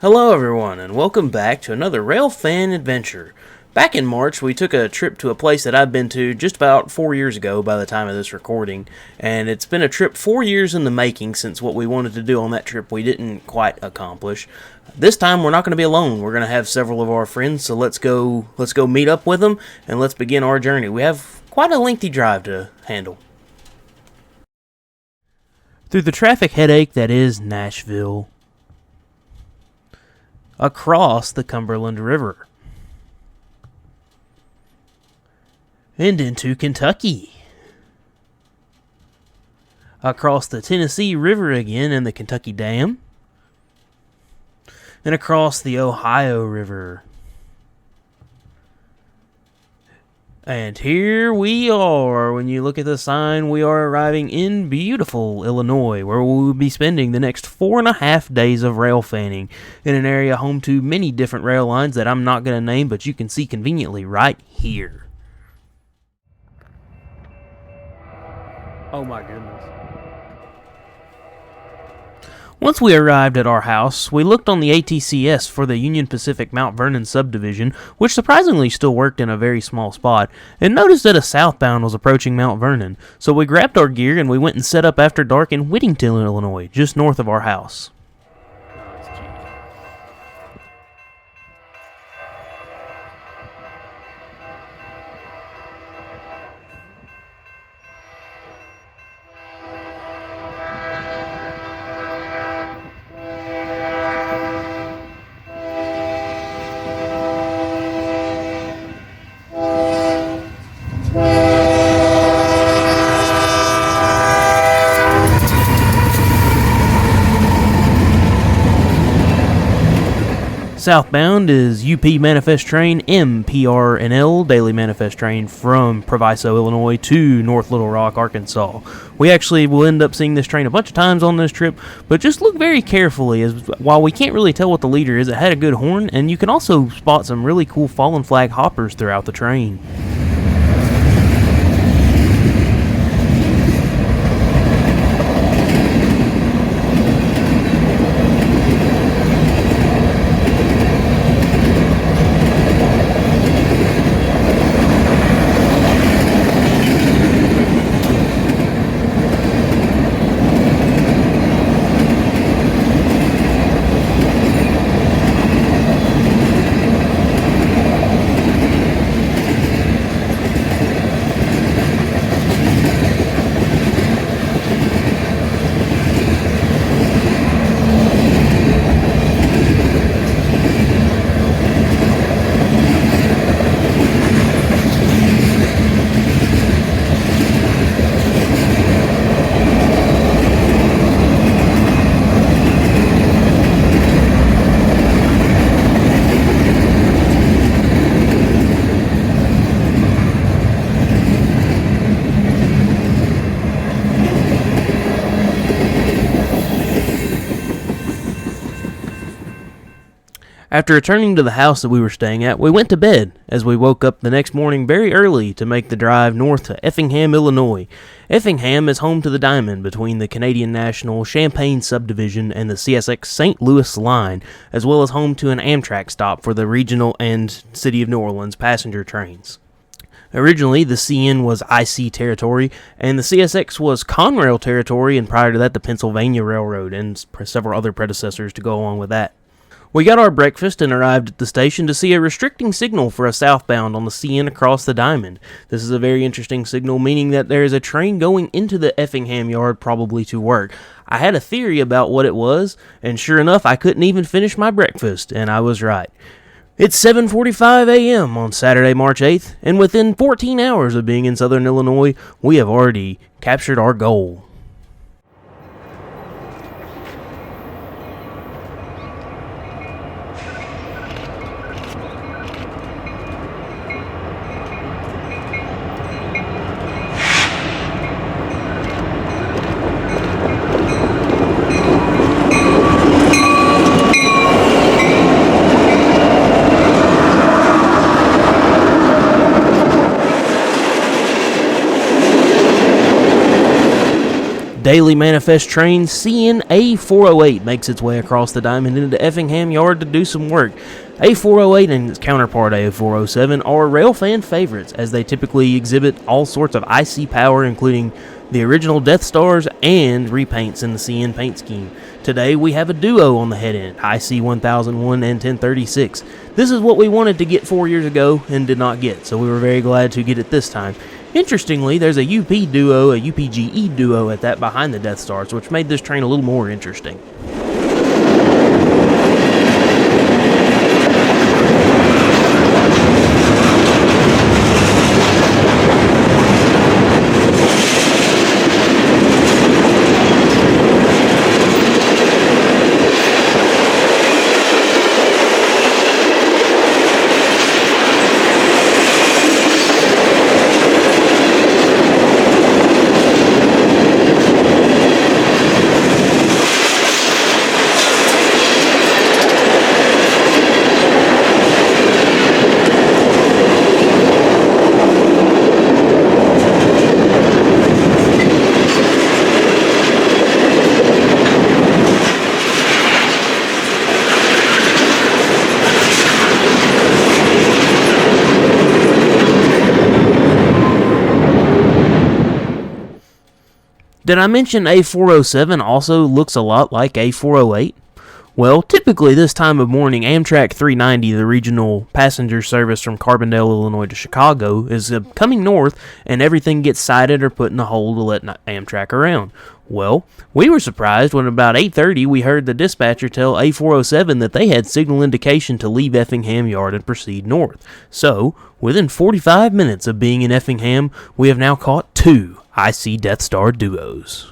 Hello everyone, and welcome back to another Rail Fan Adventure. Back in March, we took a trip to a place that I've been to just about 4 years ago by the time of this recording, and it's been a trip 4 years in the making since what we wanted to do on that trip we didn't quite accomplish. This time, we're not going to be alone. We're going to have several of our friends, so let's go meet up with them, and let's begin our journey. We have quite a lengthy drive to handle. Through the traffic headache that is Nashville, across the Cumberland River, and into Kentucky, across the Tennessee River again and the Kentucky Dam, and across the Ohio River. And here we are. When you look at the sign, we are arriving in beautiful Illinois, where we will be spending the next 4.5 days of rail fanning in an area home to many different rail lines that I'm not going to name, but you can see conveniently right here. Oh my goodness. Once we arrived at our house, we looked on the ATCS for the Union Pacific Mount Vernon Subdivision, which surprisingly still worked in a very small spot, and noticed that a southbound was approaching Mount Vernon, so we grabbed our gear and we went and set up after dark in Whittington, Illinois, just north of our house. Southbound is UP Manifest Train MPRNL Daily Manifest Train from Proviso, Illinois to North Little Rock, Arkansas. We actually will end up seeing this train a bunch of times on this trip, but just look very carefully, as while we can't really tell what the leader is, it had a good horn, and you can also spot some really cool fallen flag hoppers throughout the train. After returning to the house that we were staying at, we went to bed, as we woke up the next morning very early to make the drive north to Effingham, Illinois. Effingham is home to the diamond between the Canadian National Champaign Subdivision and the CSX St. Louis line, as well as home to an Amtrak stop for the regional and City of New Orleans passenger trains. Originally, the CN was IC territory, and the CSX was Conrail territory, and prior to that, the Pennsylvania Railroad, and several other predecessors to go along with that. We got our breakfast and arrived at the station to see a restricting signal for a southbound on the CN across the diamond. This is a very interesting signal, meaning that there is a train going into the Effingham yard, probably to work. I had a theory about what it was, and sure enough, I couldn't even finish my breakfast, and I was right. It's 7:45 a.m. on Saturday, March 8th, and within 14 hours of being in southern Illinois, we have already captured our goal. Daily manifest train CNA 408 makes its way across the diamond into Effingham Yard to do some work. A408 and its counterpart A407 are railfan favorites, as they typically exhibit all sorts of icy power, including the original Death Stars and repaints in the CN paint scheme. Today we have a duo on the head end, IC 1001 and 1036. This is what we wanted to get 4 years ago and did not get, so we were very glad to get it this time. Interestingly, there's a UP duo, a UPGE duo at that behind the Death Stars, which made this train a little more interesting. Did I mention A407 also looks a lot like A408? Well, typically this time of morning, Amtrak 390, the regional passenger service from Carbondale, Illinois to Chicago, is coming north, and everything gets sighted or put in a hole to let Amtrak around. Well, we were surprised when about 8:30 we heard the dispatcher tell A407 that they had signal indication to leave Effingham Yard and proceed north. So, within 45 minutes of being in Effingham, we have now caught two IC Death Star duos.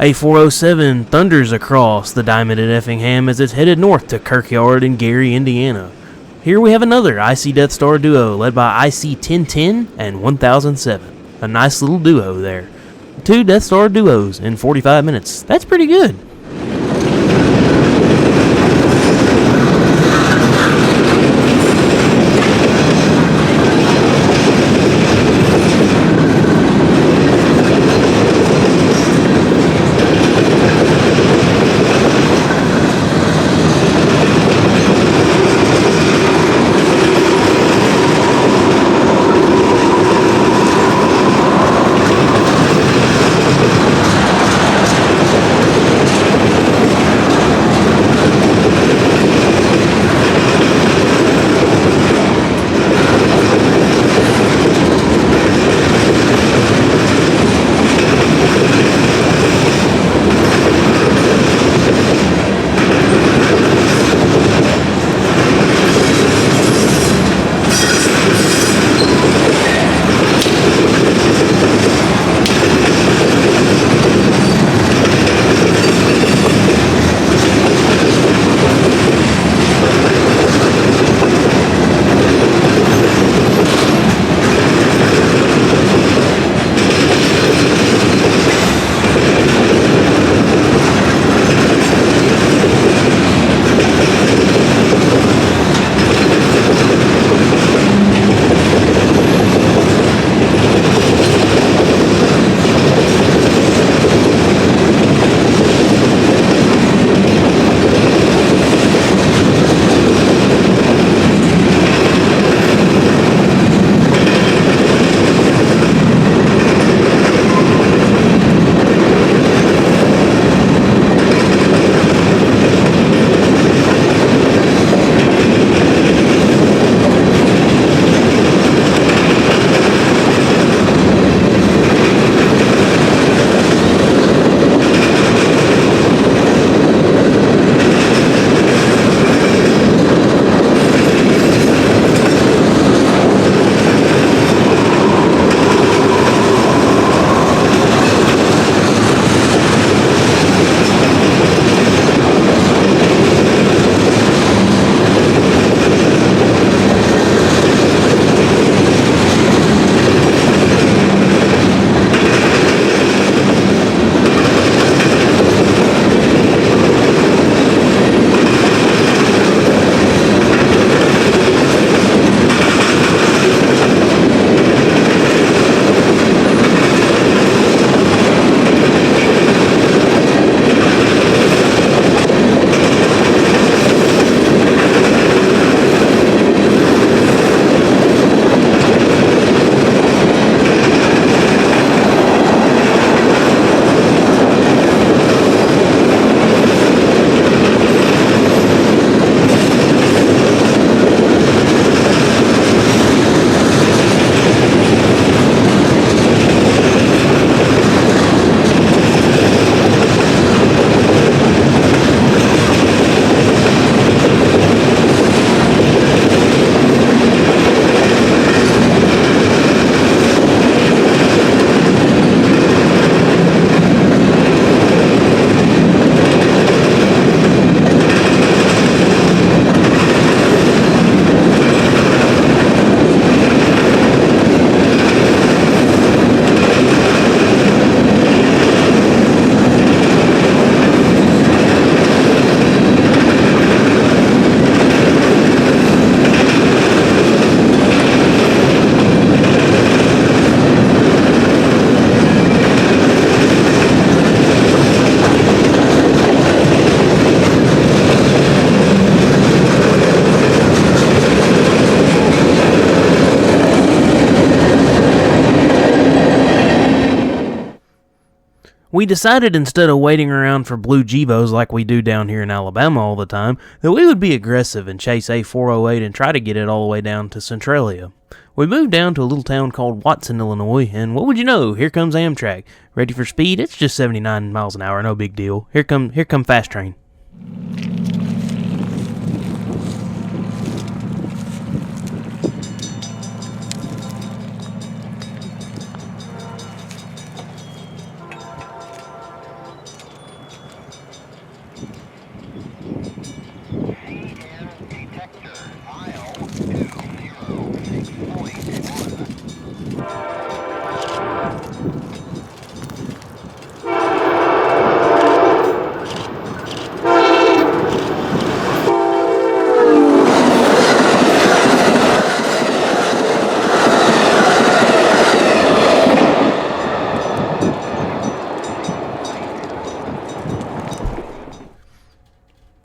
A407 thunders across the diamond at Effingham as it's headed north to Kirkyard in Gary, Indiana. Here we have another IC Death Star duo led by IC 1010 and 1007. A nice little duo there. Two Death Star duos in 45 minutes. That's pretty good. We decided instead of waiting around for blue Jevos like we do down here in Alabama all the time, that we would be aggressive and chase A408 and try to get it all the way down to Centralia. We moved down to a little town called Watson, Illinois, and what would you know, here comes Amtrak. Ready for speed? It's just 79 miles an hour, no big deal. Here come Fast Train.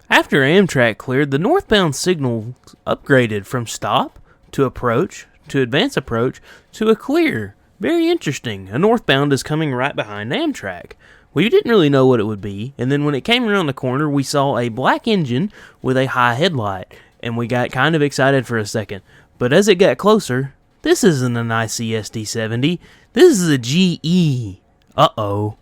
After Amtrak cleared, the northbound signal upgraded from stop to approach to advance approach to a clear. Very interesting. A northbound is coming right behind Amtrak. We didn't really know what it would be, and then when it came around the corner, we saw a black engine with a high headlight, and we got kind of excited for a second. But as it got closer, this isn't an ICSD-70. This is a GE. Uh-oh.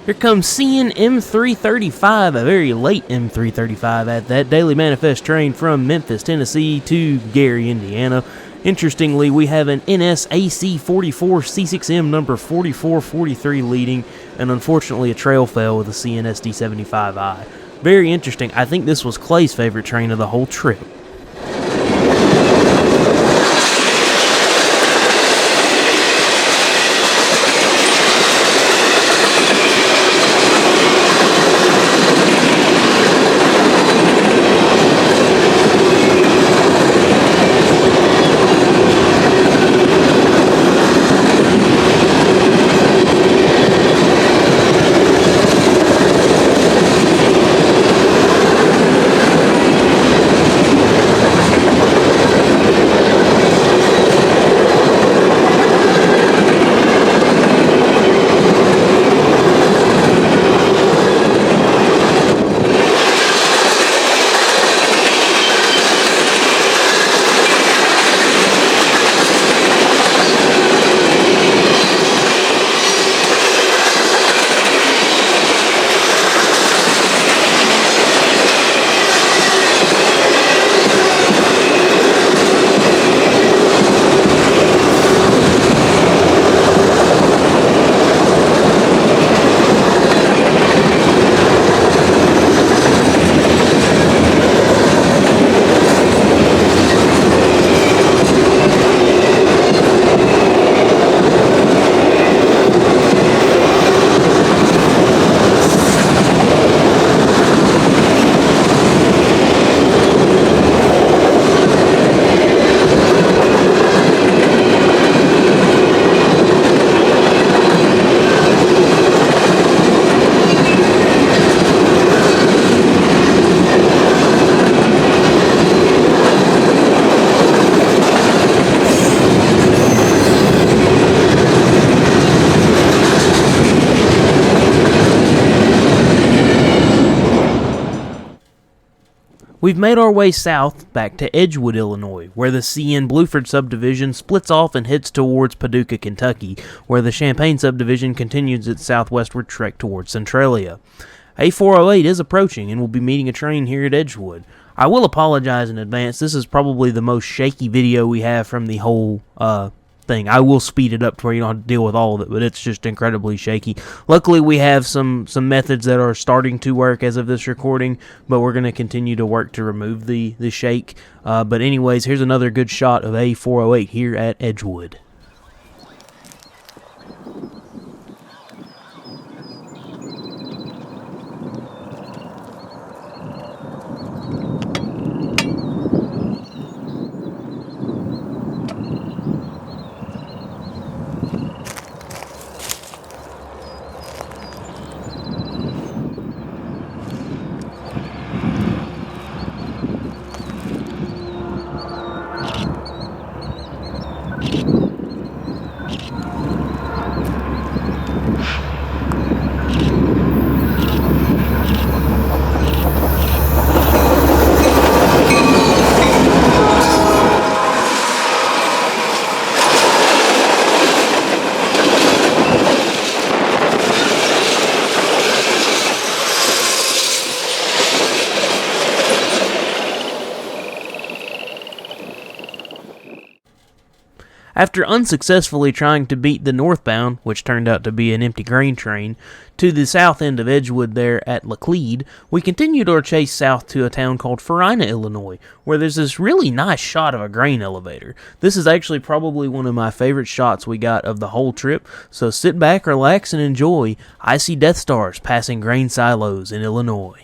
Here comes CN M335, a very late M335 at that Daily Manifest train from Memphis, Tennessee to Gary, Indiana. Interestingly, we have an NSAC 44 C6M number 4443 leading, and unfortunately a trail fell with a CNSD 75I. Very interesting. I think this was Clay's favorite train of the whole trip. We've made our way south back to Edgewood, Illinois, where the CN Bluford Subdivision splits off and heads towards Paducah, Kentucky, where the Champaign Subdivision continues its southwestward trek towards Centralia. A408 is approaching and will be meeting a train here at Edgewood. I will apologize in advance. This is probably the most shaky video we have from the whole thing. I will speed it up to where you don't have to deal with all of it, but it's just incredibly shaky. Luckily, we have some methods that are starting to work as of this recording, but we're going to continue to work to remove the shake. But anyways, here's another good shot of A408 here at Edgewood. After unsuccessfully trying to beat the northbound, which turned out to be an empty grain train, to the south end of Edgewood there at Laclede, we continued our chase south to a town called Farina, Illinois, where there's this really nice shot of a grain elevator. This is actually probably one of my favorite shots we got of the whole trip, so sit back, relax, and enjoy. I see Death Stars passing grain silos in Illinois.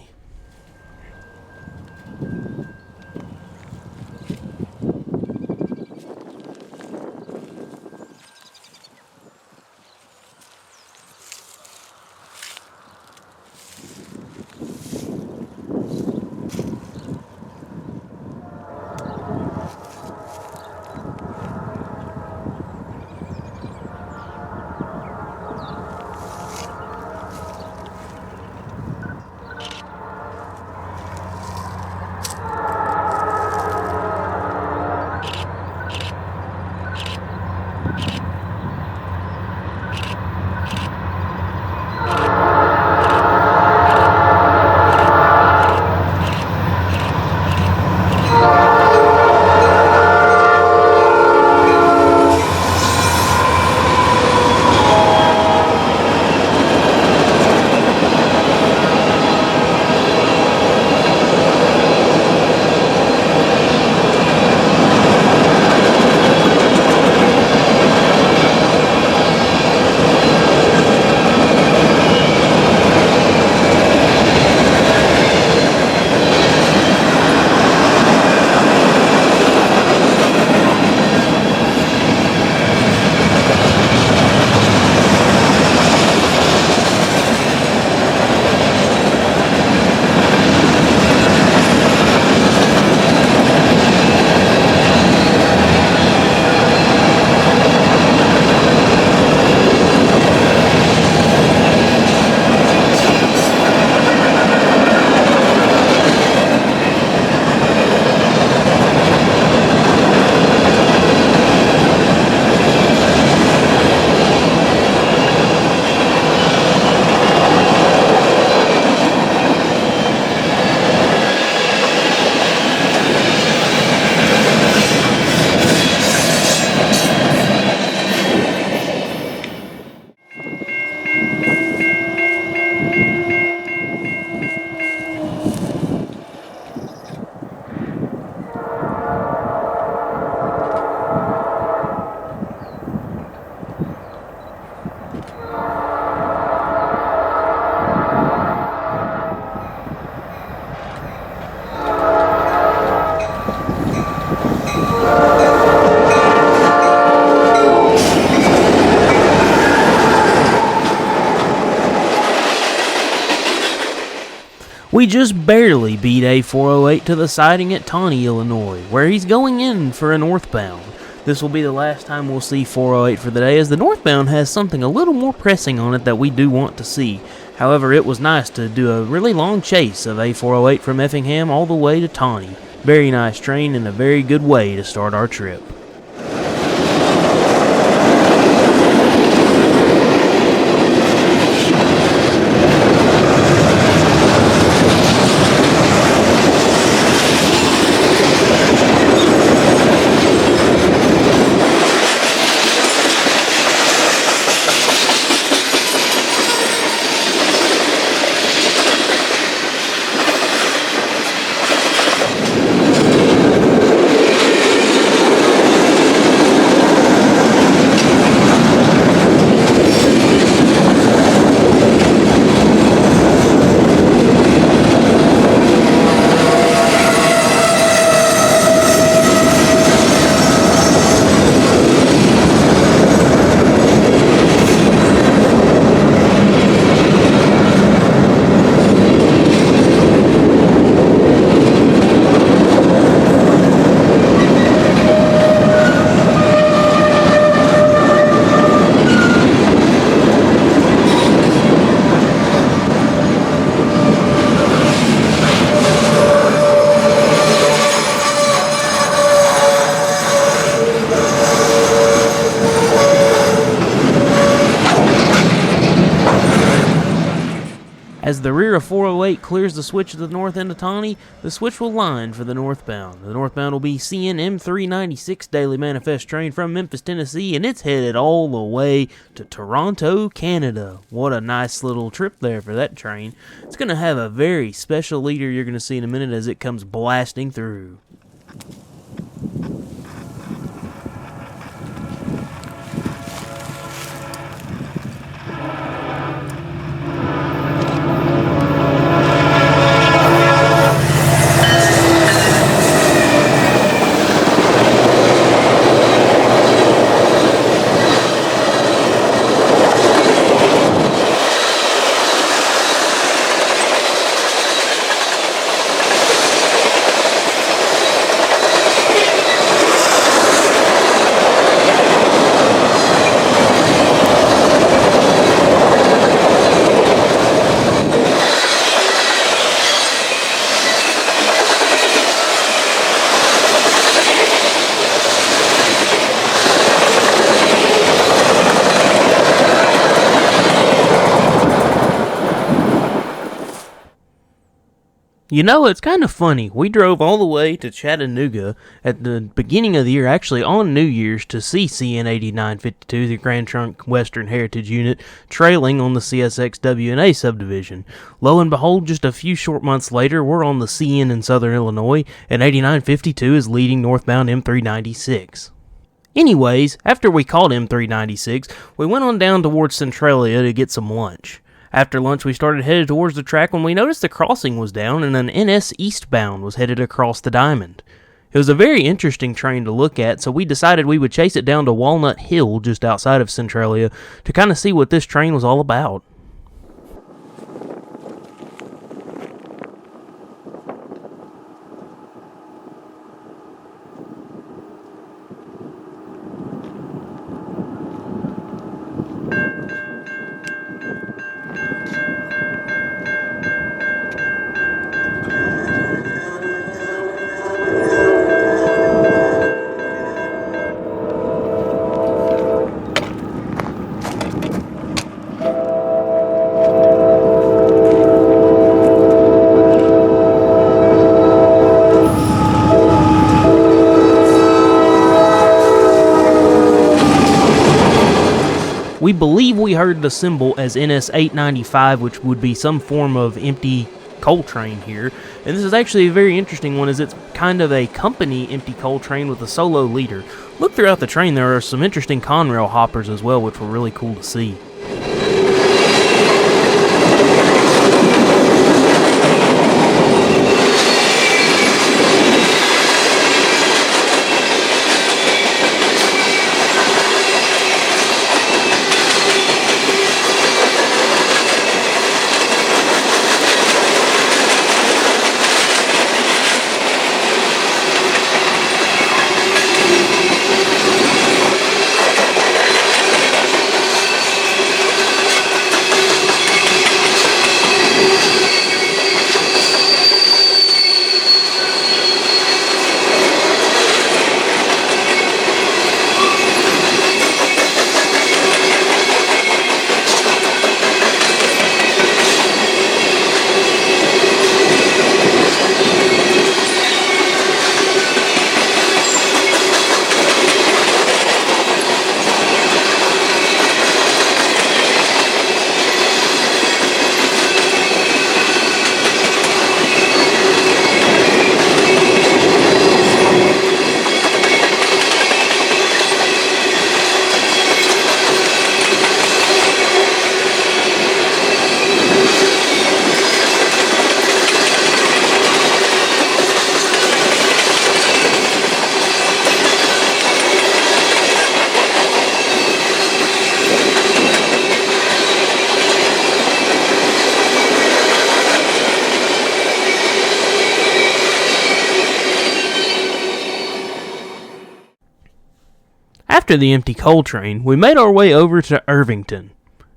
We just barely beat A408 to the siding at Tonti, Illinois, where he's going in for a northbound. This will be the last time we'll see 408 for the day, as the northbound has something a little more pressing on it that we do want to see. However, it was nice to do a really long chase of A408 from Effingham all the way to Tonti. Very nice train and a very good way to start our trip. As the rear of 408 clears the switch at the north end of Tonti, the switch will line for the northbound. The northbound will be CN M396 Daily Manifest train from Memphis, Tennessee, and it's headed all the way to Toronto, Canada. What a nice little trip there for that train. It's going to have a very special leader you're going to see in a minute as it comes blasting through. You know, it's kind of funny. We drove all the way to Chattanooga at the beginning of the year, actually on New Year's, to see CN 8952, the Grand Trunk Western Heritage Unit, trailing on the CSX W&A subdivision. Lo and behold, just a few short months later, we're on the CN in Southern Illinois, and 8952 is leading northbound M396. Anyways, after we called M396, we went on down towards Centralia to get some lunch. After lunch, we started headed towards the track when we noticed the crossing was down and an NS eastbound was headed across the diamond. It was a very interesting train to look at, so we decided we would chase it down to Walnut Hill just outside of Centralia to kind of see what this train was all about. We believe we heard the symbol as NS895, which would be some form of empty coal train here. And this is actually a very interesting one, as it's kind of a company empty coal train with a solo leader. Look throughout the train, there are some interesting Conrail hoppers as well, which were really cool to see. After the empty coal train, we made our way over to Irvington.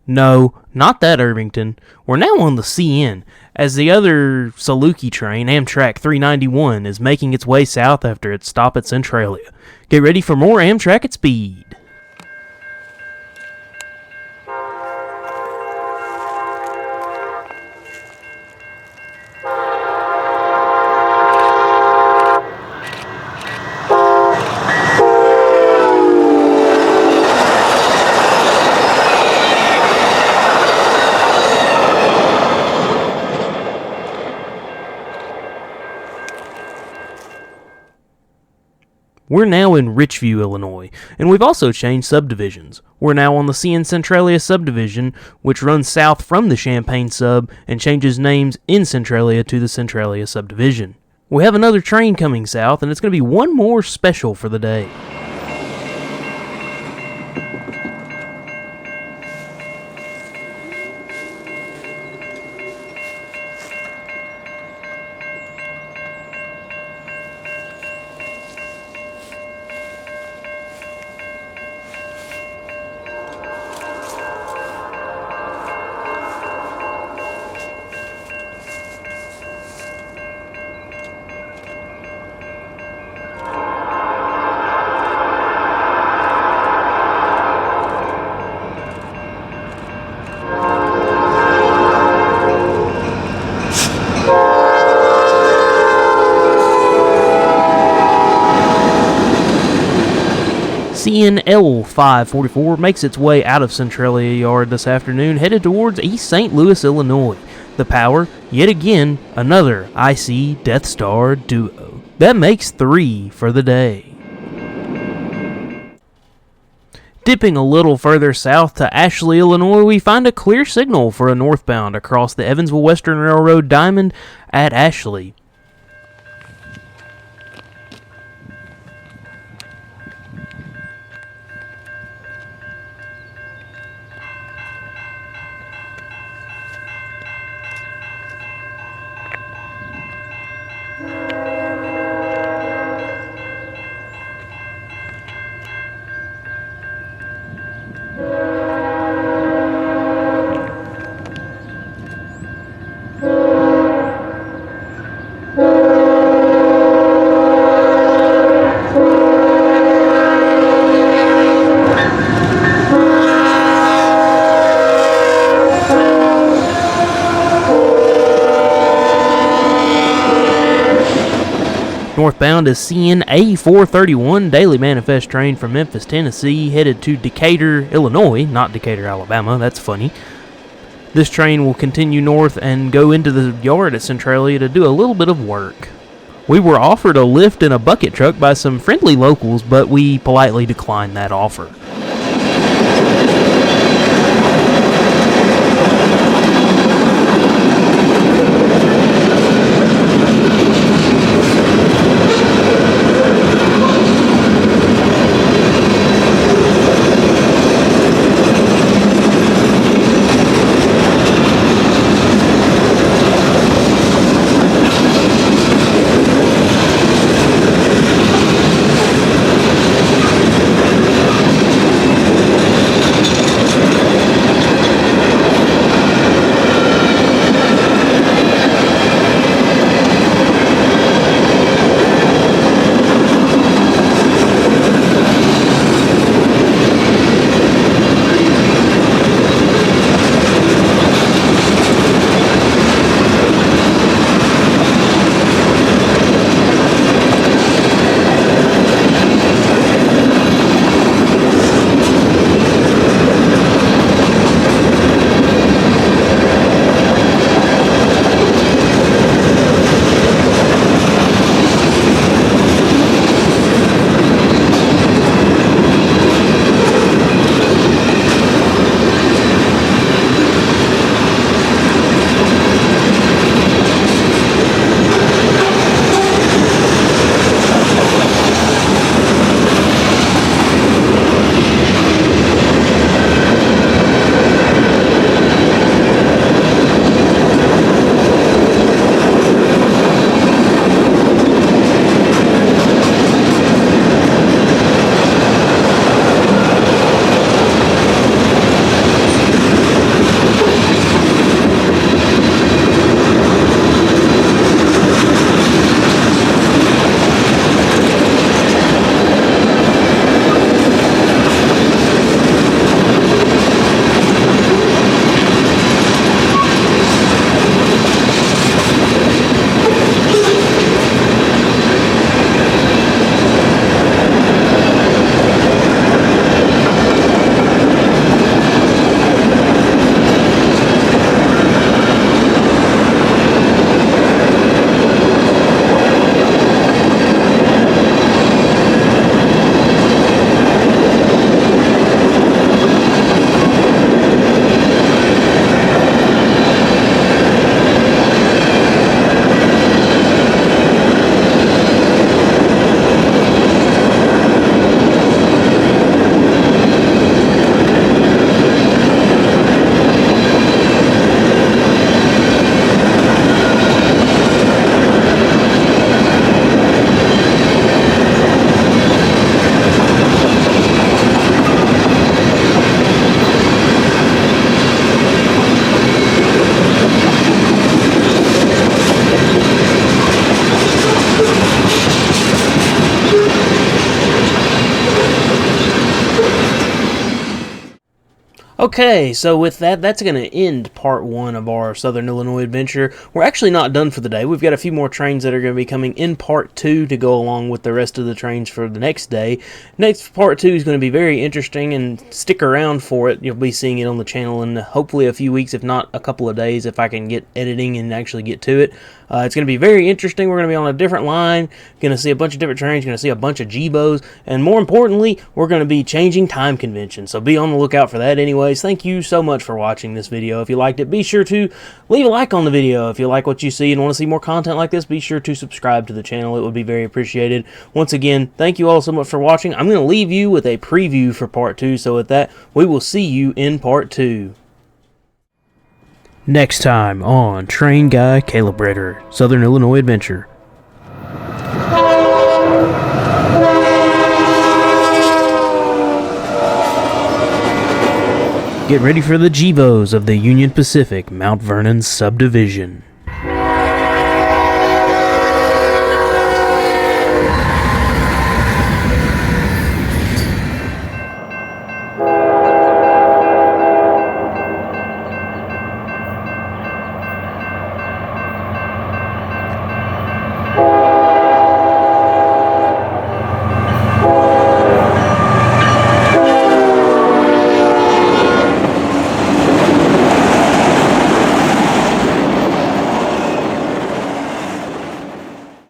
No, not that Irvington. We're now on the CN, as the other Saluki train, Amtrak 391, is making its way south after its stop at Centralia. Get ready for more Amtrak at speed. We're now in Richview, Illinois, and we've also changed subdivisions. We're now on the Centralia Subdivision, which runs south from the Champaign Sub and changes names in Centralia to the Centralia Subdivision. We have another train coming south, and it's going to be one more special for the day. CNL 544 makes its way out of Centralia Yard this afternoon, headed towards East St. Louis, Illinois. The power, yet again, another IC Death Star duo. That makes 3 for the day. Dipping a little further south to Ashley, Illinois, we find a clear signal for a northbound across the Evansville Western Railroad Diamond at Ashley. Northbound is CNA 431 daily manifest train from Memphis, Tennessee, headed to Decatur, Illinois, not Decatur, Alabama. That's funny. This train will continue north and go into the yard at Centralia to do a little bit of work. We were offered a lift in a bucket truck by some friendly locals, but we politely declined that offer. Okay, so with that, that's going to end part one of our Southern Illinois adventure. We're actually not done for the day. We've got a few more trains that are going to be coming in part two to go along with the rest of the trains for the next day. Next part two is going to be very interesting, and stick around for it. You'll be seeing it on the channel in hopefully a few weeks, if not a couple of days, if I can get editing and actually get to it. It's going to be very interesting. We're going to be on a different line, going to see a bunch of different trains, going to see a bunch of G-Bows, and more importantly, we're going to be changing time conventions. So be on the lookout for that anyways. Thank you so much for watching this video. If you liked it, be sure to leave a like on the video. If you like what you see and want to see more content like this, be sure to subscribe to the channel. It would be very appreciated. Once again, thank you all so much for watching. I'm going to leave you with a preview for part two. So with that, we will see you in part two. Next time on Train Guy Caleb Ritter, Southern Illinois Adventure. Get ready for the G-Bows of the Union Pacific Mount Vernon Subdivision.